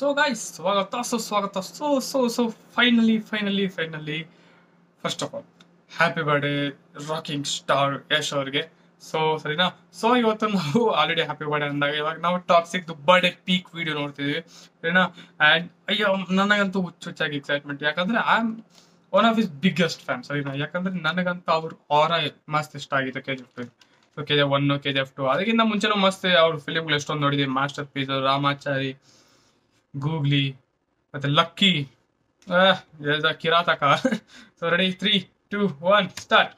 So guys ಸ್ವಾಗತ so finally first of all happy birthday rocking star Yash ಅವ್ರಿಗೆ. So ಸರಿನಾ. So ಇವತ್ತು ನಾವು ಆಲ್ರೆಡಿ ಹ್ಯಾಪಿ ಬರ್ಡೇ ಅಂದಾಗ ಇವಾಗ ನಾವು ಟಾಕ್ಸಿಕ್ ಬರ್ಡೇ ಪೀಕ್ ವಿಡಿಯೋ ನೋಡ್ತಿದ್ವಿ ಸರಿನಾ. ಆ್ಯಂಡ್ ಅಯ್ಯೋ ನನಗಂತೂ ಹುಚ್ಚಾಗಿ ಎಕ್ಸೈಟ್ಮೆಂಟ್, ಯಾಕಂದ್ರೆ I am one of his biggest fan ಸರಿನಾ. ಯಾಕಂದ್ರೆ ನನಗಂತೂ ಅವ್ರ ಆರಾ ಮಸ್ತ್ ಇಷ್ಟ ಆಗಿದೆ KGF 2. ಸೊ KGF 1 KGF 2 ಅದಕ್ಕಿಂತ ಮುಂಚೆನೂ ಮಸ್ತ್ ಅವ್ರ ಫಿಲಿಮ್ಗಳು ಎಷ್ಟೊಂದು ನೋಡಿದ್ವಿ. ಮಾಸ್ಟರ್ ಪೀಸ್, ರಾಮಾಚಾರಿ, ಗೂಗ್ಲಿ ಮತ್ತೆ Lucky, Kirataka. So ready 3, 2, 1 start.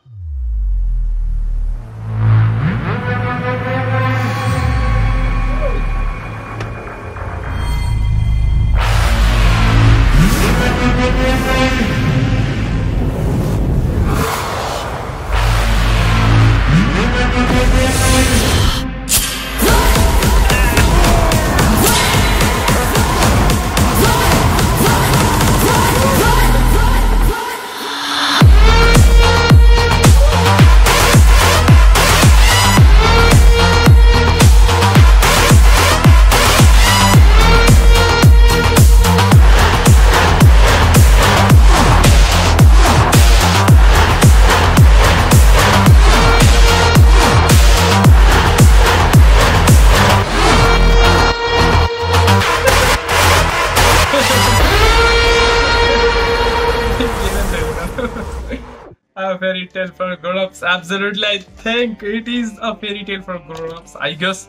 A fairy tale for grown-ups. Absolutely, I think it is a fairy tale for grown-ups. I guess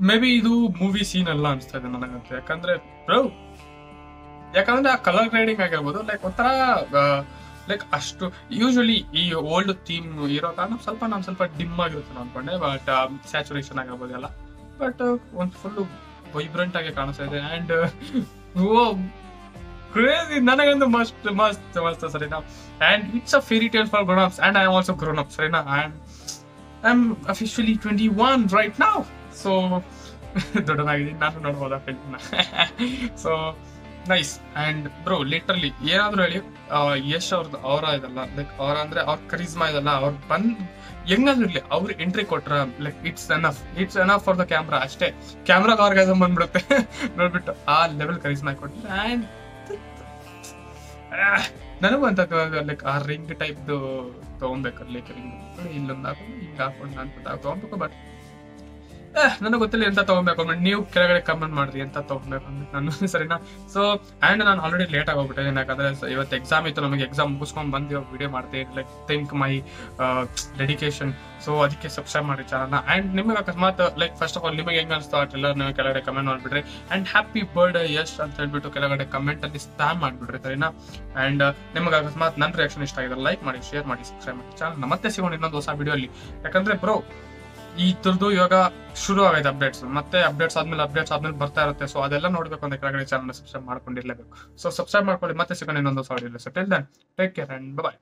maybe ಇದು ಮೂವಿ ಸೀನ್ ಅಲ್ಲ ಅನಿಸ್ತಾ ಇದೆ ನನಗಂತ. ಯಾಕಂದ್ರೆ ಆ ಕಲರ್ ಗ್ರೇಡಿಂಗ್ ಆಗಿರ್ಬೋದು, ಲೈಕ್ ಒಂಥರ ಲೈಕ್ ಅಷ್ಟು ಯೂಶಲಿ ಈ ಓಲ್ಡ್ ಥೀಮ್ ಇರೋ ಕಾರಣ ನಾನು ಸ್ವಲ್ಪ ಡಿಮ್ ಆಗಿರುತ್ತೆ ಅನ್ಕೊಂಡೆ. ಬಟ್ ಸ್ಯಾಚುರೇಷನ್ ಆಗಿರ್ಬೋದು ಎಲ್ಲ, ಬಟ್ ಒಂದು ಫುಲ್ಲು ವೈಬ್ರೆಂಟ್ ಆಗಿ ಕಾಣಿಸ್ತಾ ಇದೆ. ಆ್ಯಂಡ್ crazy, ನನಗಂತೂ ಮಸ್ತ್ ಸರಿನಾ. And it's a fairy tale for grown ups and I am also grown up ಸರಿನಾ. I am officially 21 right now. So ದೊಡ್ಡದಾಗಿದ್ದೀನಿ, ನಾನು ನೋಡ್ಬೋದಾ ಫಿಲ್ಮ್ನ. So nice. And bro literally ಏನಾದ್ರು ಹೇಳಿ, ಯಶ್ ಅವ್ರದ್ದು ಅವರ ಇದಲ್ಲ, ಲೈಕ್ ಅವರ ಅಂದ್ರೆ ಅವ್ರ ಕರಿಸ್ಮಾ ಇದಲ್ಲ, ಅವ್ರು ಹೆಂಗಾದ್ರು ಇರ್ಲಿ ಅವ್ರು ಎಂಟ್ರಿ ಕೊಟ್ರ like it's enough for the camera. ಅಷ್ಟೇ ಕ್ಯಾಮ್ರಾಗ ಆರ್ಗೈಸಮ್ ಬಂದ್ಬಿಡುತ್ತೆ ನೋಡ್ಬಿಟ್ಟು ಆ ಲೆವೆಲ್ ಕರಿಸ್ಮಾ ಕೊಟ್ರು. ಅಂಡ್ ನನಗೂ ಅಂತ ಲೈಕ್ ಆ ರಿಂಗ್ ಟೈಪ್ದು ತಗೊಬೇಕು, ಲೈಕ್ ರಿಂಗ್ ಇಲ್ಲೊಂದು ಹಾಕೊಂಡು ಹಿಂಗೆ ಹಾಕೊಂಡು ನಾನು ತಗೊಬೇಕು. ಬಟ್ ನನಗೆ ಗೊತ್ತಿಲ್ಲ ಎಂತ ತಗೊಬೇಕು ಅಂದ್ಬಿಟ್ಟು. ನೀವು ಕೆಳಗಡೆ ಕಮೆಂಟ್ ಮಾಡ್ರಿ ಎಂತ ತಗೊಬೇಕು ಅಂದ್ಬಿಟ್ಟು ನಾನು ಸರಿನಾ. ಸೊ ಆ್ಯಂಡ್ ನಾನು ಆಲ್ರೆಡಿ ಲೇಟ್ ಆಗಿ ಹೋಗ್ಬಿಟ್ಟಿದ್ದೀನಿ, ಯಾಕಂದ್ರೆ ಇವತ್ತು ಎಕ್ಸಾಮ್ ಇತ್ತು. ನಮಗೆ ಎಕ್ಸಾಮ್ ಮುಗಿಸ್ಕೊಂಡು ಬಂದು ವಿಡಿಯೋ ಮಾಡ್ತೀವಿ, like think my dedication. So ಅದಕ್ಕೆ ಸಬ್ಸ್ಕ್ರೈಬ್ ಮಾಡಿ ಚಾನಲ್ನ. ಆ್ಯಂಡ್ ನಿಮಗೆ ಅಕಸ್ಮಾತ್ ಲೈಕ್ ಫಸ್ಟ್ ಆಫ್ ಆಲ್ ನಿಮಗೆ ಹೆಂಗೆ ಅನಿಸ್ತು ಅಷ್ಟೆಲ್ಲ ನೀವು ಕೆಳಗಡೆ ಕಮೆಂಟ್ ಮಾಡಿಬಿಡ್ರಿ. ಆ್ಯಂಡ್ ಹ್ಯಾಪಿ ಬರ್ಡೇ ಯಶ್ ಅಂತ ಹೇಳ್ಬಿಟ್ಟು ಕೆಳಗಡೆ ಕಮೆಂಟಲ್ಲಿ ಸ್ಪ್ಯಾಮ್ ಮಾಡಿಬಿಡ್ರಿ ಸರಿನಾ. ಆ್ಯಂಡ್ ನಿಮಗೆ ಅಕಸ್ಮಾತ್ ನನ್ನ ರಿಯಾಕ್ಷನ್ ಇಷ್ಟ ಆಗಿದೆ ಲೈಕ್ ಮಾಡಿ, ಶೇರ್ ಮಾಡಿ, ಸಬ್ಸ್ಕ್ರೈಬ್ ಮಾಡಿ ಚಾನಲ್ನ. ಮತ್ತೆ ಸಿಗೋಣ ಇನ್ನೊಂದು ಹೊಸ ವಿಡಿಯೋ ಅಲ್ಲಿ. ಯಾಕಂದ್ರೆ ಬ್ರೋ ಈ ಥರದ್ದು ಇವಾಗ ಶುರು ಆಗೈತೆ ಅಪ್ಡೇಟ್ಸ್, ಮತ್ತೆ ಅಪ್ಡೇಟ್ಸ್ ಆದ್ಮೇಲೆ ಬರ್ತಾ ಇರುತ್ತೆ. ಸೊ ಅದೆಲ್ಲ ನೋಡ್ಬೇಕು ಅಂದ್ರೆ ಕೆಳಗಡೆ ಚಾನಲ್ ಸಬ್ಸ್ಕ್ರೈಬ್ ಮಾಡ್ಕೊಂಡಿರ್ಲೇಬೇಕು. ಸೊ ಸಬ್ಸ್ಕ್ರೈಬ್ ಮಾಡ್ಕೊಳ್ಳಿ. ಮತ್ತೆ ಸಿಗೋಣ ಇನ್ನೊಂದು ಹೊಸ video. So till then take care and bye.